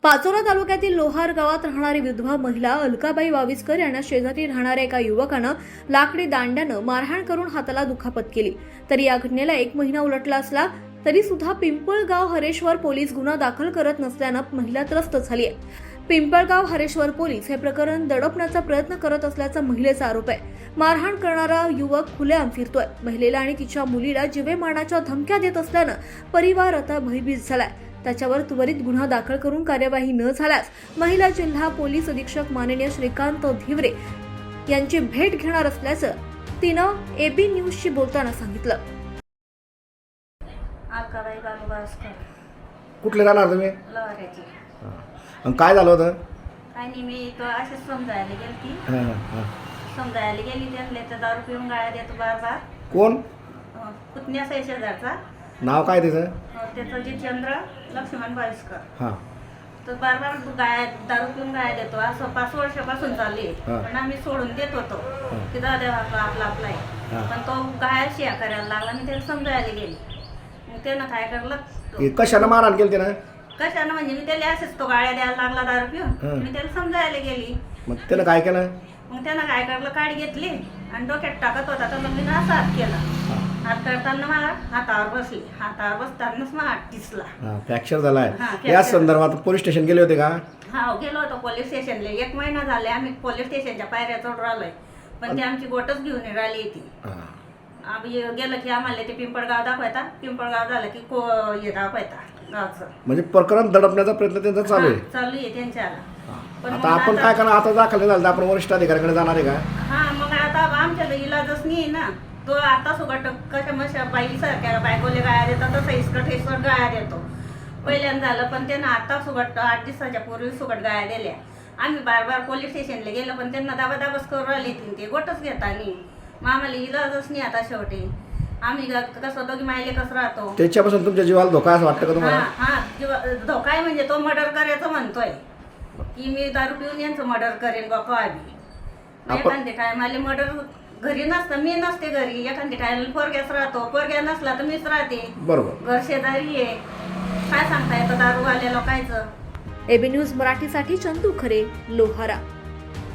पाचोरा तालुक्यातील लोहार गावात राहणारी विधवा महिला अलकाबाई वाविस्कर यांना शेजारी राहणाऱ्या एका युवकानं लाकडी दांड्यानं मारहाण करून हाताला दुखापत केली। तरी या घटनेला 1 महिना उलटला असला तरी सुद्धा पिंपळगाव हरेश्वर पोलीस गुन्हा दाखल करत नसल्यानं महिला त्रस्त झाली आहे। पिंपळगाव हरेश्वर पोलीस हे प्रकरण दडपण्याचा प्रयत्न करत असल्याचा महिलेचा आरोप आहे। मारहाण करणारा युवक खुलेआम फिरतोय। महिलेला आणि तिच्या मुलीला जीवे मारण्याच्या धमक्या देत असल्यानं परिवार आता भयभीत झालाय। त्याच्यावर त्वरित गुन्हा दाखल करून कार्यवाही न झाल्यास महिला जिल्हा पोलीस अधीक्षक माननीय श्रीकांत धिवरे यांची भेट घेणार असल्याचं तिनं एबी न्यूजशी बोलताना सांगितलं। अलकाबाई वाविस्कर कुठले राहणार तुम्ही? लोहाऱ्याची। आणि काय झालं होतं? काय नाही, मी तो असेच समजायला गेली हां त्यांना तर दारू पिऊन गाळ्या देतो बार कोण? पुतण्याचा शेजारचा नाव काय त्याचं? त्याचं जितेंद्र लक्ष्मण वाविस्कर। हां तो बार दारू पिऊन गाळ्या देतो, असं 5 वर्षापासून चालू आहे। पण आम्ही सोडून देत होतो की दादा आपला आहे, पण तो गाळ्या शिया करायला लागला। मी त्याला समजायला गेली, मग त्यानं काय करलं, कशानं मारहाण केली त्यानं? कशानं म्हणजे मी त्याला असेच तो गाळ्या द्यायला लागला दारू पिऊन। मी त्याला समजायला गेली, मग त्यानं काय केलं? मग त्यानं काय करलं, काडी घेतली आणि डोक्यात टाकत होता तर मग मी असा हात केला। हात करताना मला हातावर बसली, हातावर बसतानाच मला हात टिचला। फ्रॅक्चर झालाय। हां, या संदर्भात पोलीस स्टेशन गेले होते का? हा, गेलो होतो पोलीस स्टेशनला। 1 महिना झाले आम्ही पोलीस स्टेशनच्या पायऱ्या चढून राहिलोय, पण ती आमची गोटच घेऊन राहिली ती। आम्ही गेलं की आम्हाला ते पिंपळगाव दाखवायचा, पिंपळगाव झालं की हे दाखवायचा गावचं। म्हणजे प्रकरण दडपण्याचा प्रयत्न त्यांचा चालू आहे? चालू आहे त्यांच्याला। आता आपण काय करणार? आता दाखल झालं तर आपण वरिष्ठ अधिकाऱ्याकडे जाणार आहे का? हा, मग आता आमच्याला इलाजच नाही ना। तो आता सुगट कशा बाई सारख्या बायकोले गाया देतात तसं इसकट गाया देतो। पहिल्यांदा झालं, पण त्यांना आता सुगट 8 दिवसाच्या पूर्वी सुगट गाया दिल्या। आम्ही बार पोलीस स्टेशनला गेलो, पण त्यांना दाबादाबच करून राहिली ते गोटच घेता नाही। मग आम्हाला इलाजच नाही आता शेवटी। आम्ही कसं दोघी मायले कसं राहतो, त्याच्यापासून तुमच्या जीवाला धोका असं वाटतं का तुम्हाला? हा, धोका आहे म्हणजे तो मर्डर करायचं म्हणतोय की मी दारू पिऊन यांचं मर्डर करेन बापा। आम्ही एखाद्या टायमाला मर्डर घरी नसतं, मी नसते घरी, एखाद्या टायमाला पोरग्याच राहतो, पोरग्या नसला तर मीच राहते। बरोबर, घर शेजारी आहे, काय सांगता येतं दारूवाल्या लोकांचं। एबी न्यूज मराठीसाठी चंदू खरे, लोहारा।